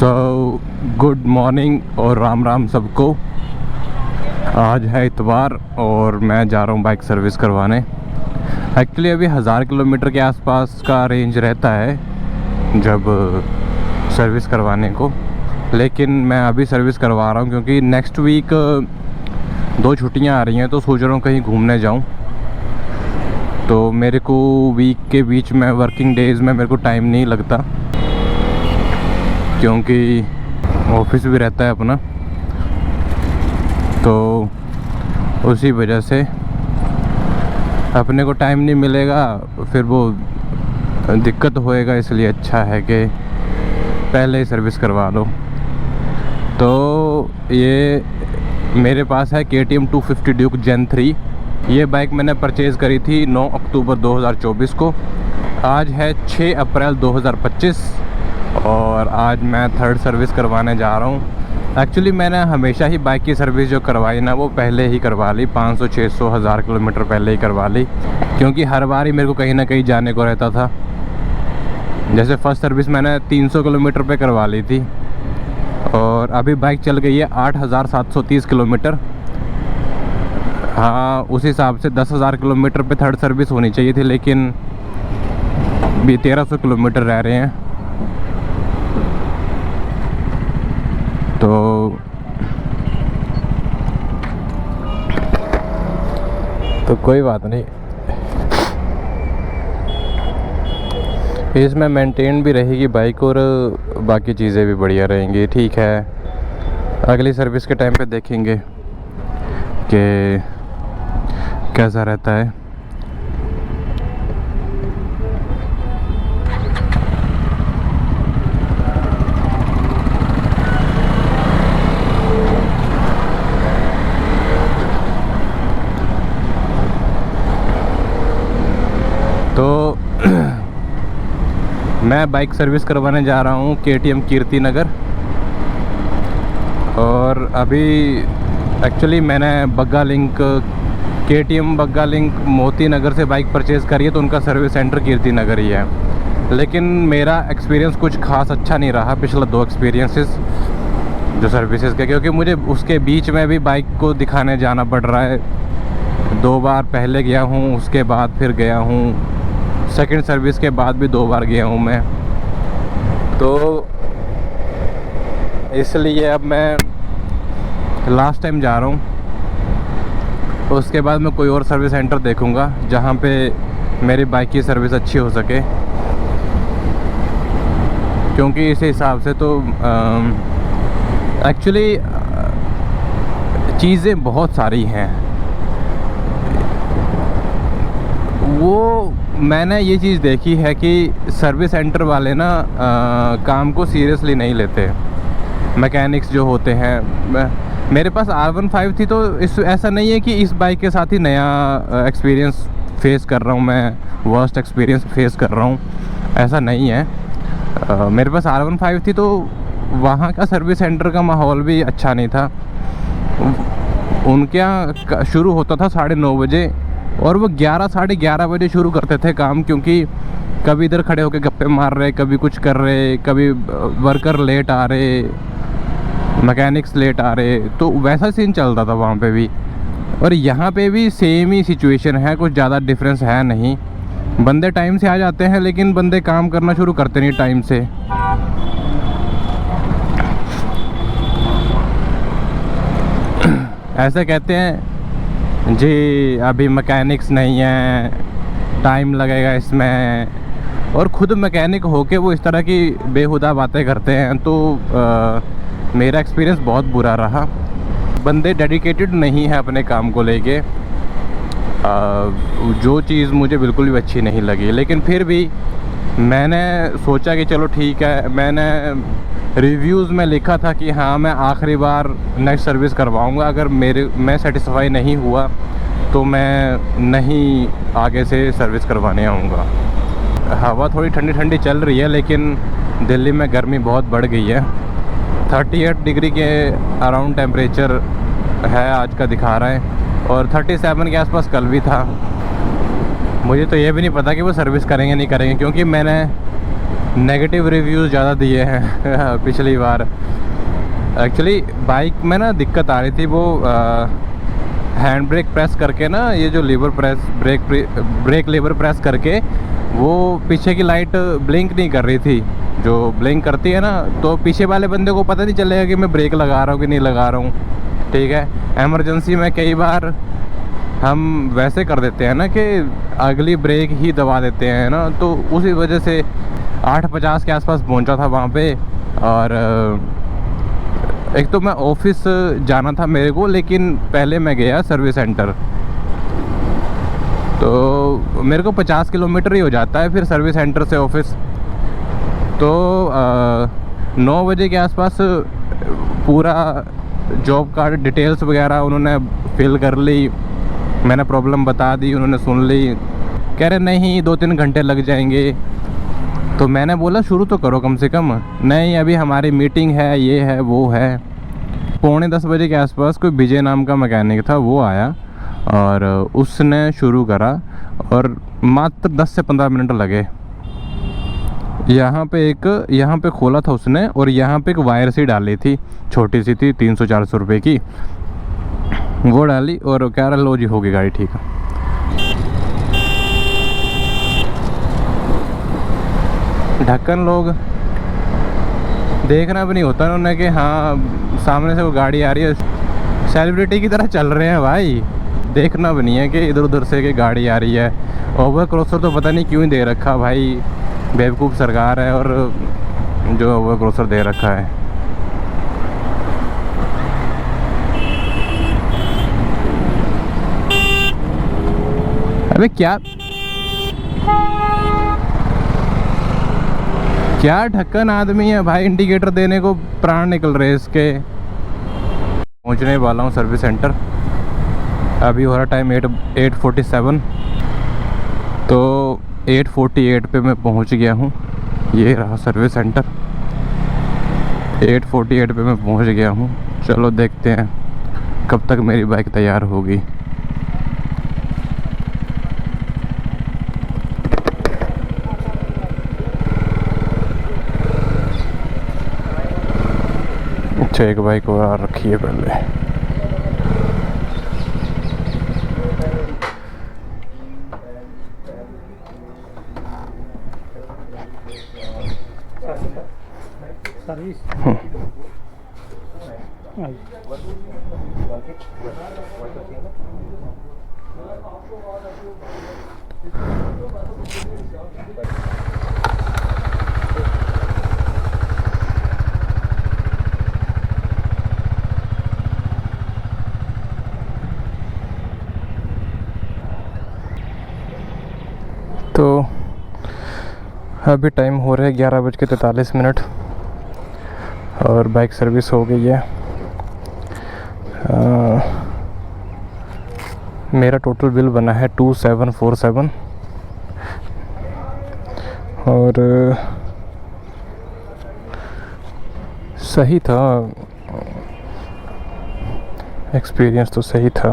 Good morning और राम राम सबको। आज है इतवार और मैं जा रहा हूँ बाइक सर्विस करवाने। एक्चुअली अभी 1000 किलोमीटर के आसपास का रेंज रहता है जब सर्विस करवाने को, लेकिन मैं अभी सर्विस करवा रहा हूँ क्योंकि नेक्स्ट वीक 2 छुट्टियाँ आ रही हैं, तो सोच रहा हूँ कहीं घूमने जाऊँ। तो मेरे को वीक के बीच में वर्किंग डेज़ में मेरे को टाइम नहीं लगता क्योंकि ऑफिस भी रहता है अपना, तो उसी वजह से अपने को टाइम नहीं मिलेगा, फिर वो दिक्कत होएगा। इसलिए अच्छा है कि पहले ही सर्विस करवा लो। तो ये मेरे पास है KTM 250 ड्यूक जेन 3। ये बाइक मैंने परचेज़ करी थी 9 अक्टूबर 2024 को। आज है 6 अप्रैल 2025 और आज मैं थर्ड सर्विस करवाने जा रहा हूँ। एक्चुअली मैंने हमेशा ही बाइक की सर्विस जो करवाई ना, वो पहले ही करवा ली, 500 600 1000 किलोमीटर पहले ही करवा ली, क्योंकि हर बार ही मेरे को कहीं ना कहीं जाने को रहता था। जैसे फर्स्ट सर्विस मैंने 300 किलोमीटर पे करवा ली थी और अभी बाइक चल गई है 8730 किलोमीटर। हाँ, उस हिसाब से 10,000 किलोमीटर पे थर्ड सर्विस होनी चाहिए थी, लेकिन भी 1300 किलोमीटर रह रहे हैं। तो कोई बात नहीं, इसमें मेंटेन भी रहेगी बाइक और बाकी चीज़ें भी बढ़िया रहेंगी। ठीक है, अगली सर्विस के टाइम पे देखेंगे कि कैसा रहता है। तो मैं बाइक सर्विस करवाने जा रहा हूँ KTM कीर्ति नगर। और अभी एक्चुअली मैंने Bagga link KTM Bagga link Moti Nagar से बाइक परचेज़ करी है, तो उनका सर्विस सेंटर कीर्ति नगर ही है। लेकिन मेरा एक्सपीरियंस कुछ खास अच्छा नहीं रहा पिछला 2 एक्सपीरियंसेस जो सर्विसेज के, क्योंकि मुझे उसके बीच में भी बाइक को दिखाने जाना पड़ रहा है। 2 बार पहले गया हूँ, उसके बाद फिर गया हूँ, सेकंड सर्विस के बाद भी 2 बार गया हूँ मैं। तो इसलिए अब मैं लास्ट टाइम जा रहा हूँ, उसके बाद मैं कोई और सर्विस सेंटर देखूँगा जहाँ पे मेरी बाइक की सर्विस अच्छी हो सके, क्योंकि इस हिसाब से तो एक्चुअली चीज़ें बहुत सारी हैं। वो मैंने ये चीज़ देखी है कि सर्विस सेंटर वाले ना काम को सीरियसली नहीं लेते। मैकेनिक्स जो होते हैं, मेरे पास R15 थी, तो ऐसा नहीं है कि इस बाइक के साथ ही नया एक्सपीरियंस फेस कर रहा हूँ, मैं वर्स्ट एक्सपीरियंस फेस कर रहा हूँ, ऐसा नहीं है। मेरे पास R15 थी, तो वहाँ का सर्विस सेंटर का माहौल भी अच्छा नहीं था। उनके यहाँ शुरू होता था 9:30 बजे और वो 11 साढ़े 11 बजे शुरू करते थे काम, क्योंकि कभी इधर खड़े होकर गप्पे मार रहे, कभी कुछ कर रहे, कभी वर्कर लेट आ रहे, मैकेनिक्स लेट आ रहे, तो वैसा सीन चलता था वहाँ पे भी। और यहाँ पे भी सेम ही सिचुएशन है, कुछ ज़्यादा डिफरेंस है नहीं। बंदे टाइम से आ जाते हैं, लेकिन बंदे काम करना शुरू करते नहीं टाइम से। ऐसे कहते हैं जी अभी मैकेनिक्स नहीं है, टाइम लगेगा इसमें, और ख़ुद मैकेनिक होके वो इस तरह की बेहुदा बातें करते हैं। तो मेरा एक्सपीरियंस बहुत बुरा रहा। बंदे डेडिकेटेड नहीं है अपने काम को लेके, जो चीज़ मुझे बिल्कुल भी अच्छी नहीं लगी। लेकिन फिर भी मैंने सोचा कि चलो ठीक है, मैंने रिव्यूज़ में लिखा था कि हाँ मैं आखिरी बार नेक्स्ट सर्विस करवाऊँगा, अगर मैं सेटिस्फाई नहीं हुआ तो मैं नहीं आगे से सर्विस करवाने आऊँगा। हवा थोड़ी ठंडी ठंडी चल रही है, लेकिन दिल्ली में गर्मी बहुत बढ़ गई है। 38 डिग्री के अराउंड टेम्परेचर है आज का दिखा रहा है, और 37 के आसपास कल भी था। मुझे तो ये भी नहीं पता कि वो सर्विस करेंगे नहीं करेंगे, क्योंकि मैंने नेगेटिव रिव्यूज़ ज़्यादा दिए हैं पिछली बार। एक्चुअली बाइक में ना दिक्कत आ रही थी, वो हैंड ब्रेक प्रेस करके ना, ये जो lever press brake lever press करके वो पीछे की लाइट ब्लिंक नहीं कर रही थी। जो ब्लिंक करती है ना, तो पीछे वाले बंदे को पता नहीं चलेगा कि मैं ब्रेक लगा रहा हूँ कि नहीं लगा रहा हूँ। ठीक है, एमरजेंसी में कई बार हम वैसे कर देते हैं ना कि अगली ब्रेक ही दबा देते हैं ना, तो उसी वजह से 8:50 के आसपास पहुंचा था वहाँ पे। और एक तो मैं ऑफिस जाना था मेरे को, लेकिन पहले मैं गया सर्विस सेंटर, तो मेरे को 50 किलोमीटर ही हो जाता है फिर सर्विस सेंटर से ऑफिस। तो 9 बजे के आसपास पूरा जॉब कार्ड डिटेल्स वगैरह उन्होंने फिल कर ली, मैंने प्रॉब्लम बता दी, उन्होंने सुन ली। कह रहे नहीं 2-3 घंटे लग जाएंगे। तो मैंने बोला शुरू तो करो कम से कम। नहीं, अभी हमारी मीटिंग है, ये है वो है। 9:45 बजे के आसपास कोई विजय नाम का मैकेनिक था, वो आया और उसने शुरू करा और मात्र 10 से 15 मिनट लगे। यहाँ पे खोला था उसने और यहाँ पे एक वायर सी डाली थी, छोटी सी थी, 300-400 रुपये की, वो डाली और कह रहा लो जी होगी गाड़ी ठीक है। ढक्कन लोग देखना भी नहीं होता उन्होंने कि हाँ सामने से वो गाड़ी आ रही है, सेलिब्रिटी की तरह चल रहे हैं भाई। देखना भी नहीं है कि इधर उधर से कि गाड़ी आ रही है। ओवर क्रॉसर तो पता नहीं क्यों ही दे रखा भाई, बेवकूफ़ सरकार है और जो ओवर क्रॉसर दे रखा है। अबे क्या ढक्कन आदमी है भाई, इंडिकेटर देने को प्राण निकल रहे इसके। पहुंचने वाला हूँ सर्विस सेंटर, अभी हो रहा टाइम 8:47, तो 8:48 पे मैं पहुंच गया हूँ। ये रहा सर्विस सेंटर, 8:48 पे मैं पहुंच गया हूँ। चलो देखते हैं कब तक मेरी बाइक तैयार होगी। अच्छा, एक बाइक और रखी है पहले। तो अभी टाइम हो रहा है 11:43 और बाइक सर्विस हो गई है। मेरा टोटल बिल बना है 2747 और सही था, एक्सपीरियंस तो सही था।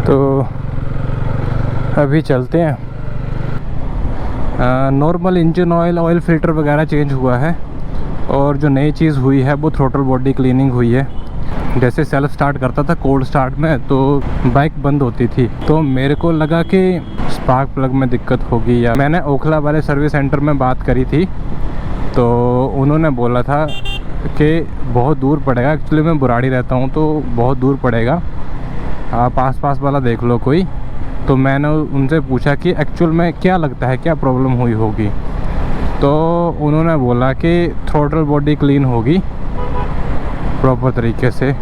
तो अभी चलते हैं। नॉर्मल इंजन ऑयल फिल्टर वगैरह चेंज हुआ है और जो नई चीज़ हुई है वो थ्रोटल बॉडी क्लीनिंग हुई है। जैसे सेल्फ स्टार्ट करता था कोल्ड स्टार्ट में तो बाइक बंद होती थी, तो मेरे को लगा कि स्पार्क प्लग में दिक्कत होगी। या मैंने ओखला वाले सर्विस सेंटर में बात करी थी तो उन्होंने बोला था कि बहुत दूर पड़ेगा। एक्चुअली मैं बुराड़ी रहता हूँ तो बहुत दूर पड़ेगा, आप आस-पास वाला देख लो कोई। तो मैंने उनसे पूछा कि एक्चुअल में क्या लगता है, क्या प्रॉब्लम हुई होगी। तो उन्होंने बोला कि थ्रोटल बॉडी क्लीन होगी प्रॉपर तरीके से,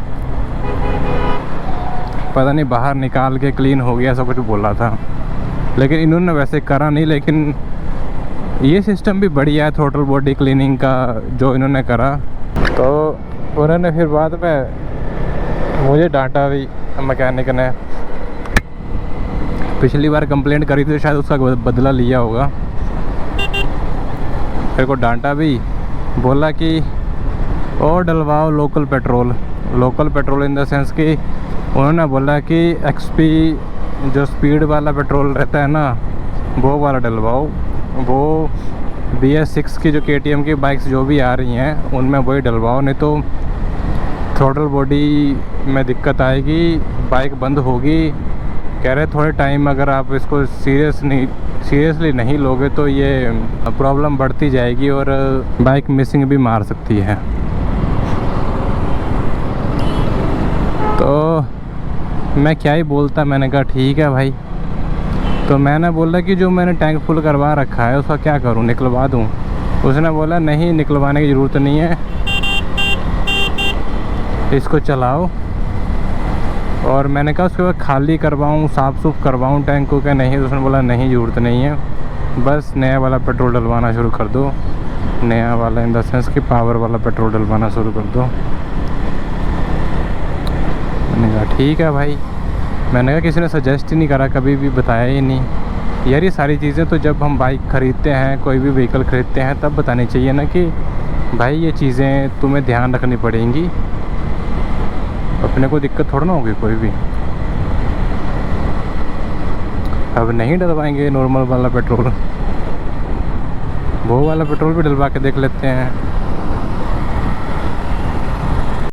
पता नहीं बाहर निकाल के क्लीन हो गया, ऐसा कुछ बोला था। लेकिन इन्होंने वैसे करा नहीं, लेकिन ये सिस्टम भी बढ़िया है थ्रोटल बॉडी क्लीनिंग का जो इन्होंने करा। तो उन्होंने फिर बाद में मुझे डांटा भी, मैकेनिक ने। पिछली बार कंप्लेंट करी थी तो शायद उसका बदला लिया होगा। मेरे को डांटा भी, बोला कि और डलवाओ local petrol in the sense कि उन्होंने बोला कि एक्सपी जो स्पीड वाला पेट्रोल रहता है ना, वो वाला डलवाओ। वो BS6 की जो KTM की बाइक्स जो भी आ रही हैं उनमें वही डलवाओ, नहीं तो थ्रोटल बॉडी में दिक्कत आएगी, बाइक बंद होगी। कह रहे थोड़े टाइम अगर आप इसको सीरियसली नहीं लोगे तो ये प्रॉब्लम बढ़ती जाएगी और बाइक मिसिंग भी मार सकती है। तो मैं क्या ही बोलता, मैंने कहा ठीक है भाई। तो मैंने बोला कि जो मैंने टैंक फुल करवा रखा है उसका क्या करूं, निकलवा दूं? उसने बोला नहीं, निकलवाने की ज़रूरत नहीं है, इसको चलाओ। और मैंने कहा उसके बाद खाली करवाऊं, साफ़ सुफ करवाऊं टैंक को, क्या नहीं? तो उसने बोला नहीं, ज़रूरत नहीं है, बस नया वाला पेट्रोल डलवाना शुरू कर दो। नया वाला इन द सेंस कि पावर वाला पेट्रोल डलवाना शुरू कर दो। मैंने कहा ठीक है भाई। मैंने कहा किसी ने सजेस्ट ही नहीं करा, कभी भी बताया ही नहीं यार। ये सारी चीज़ें तो जब हम बाइक ख़रीदते हैं, कोई भी व्हीकल ख़रीदते हैं, तब बतानी चाहिए ना कि भाई ये चीज़ें तुम्हें ध्यान रखनी पड़ेंगी, अपने को दिक्कत थोड़ा ना होगी कोई भी। अब नहीं डलवाएंगे नॉर्मल वाला पेट्रोल, वो वाला पेट्रोल भी डलवा के देख लेते हैं।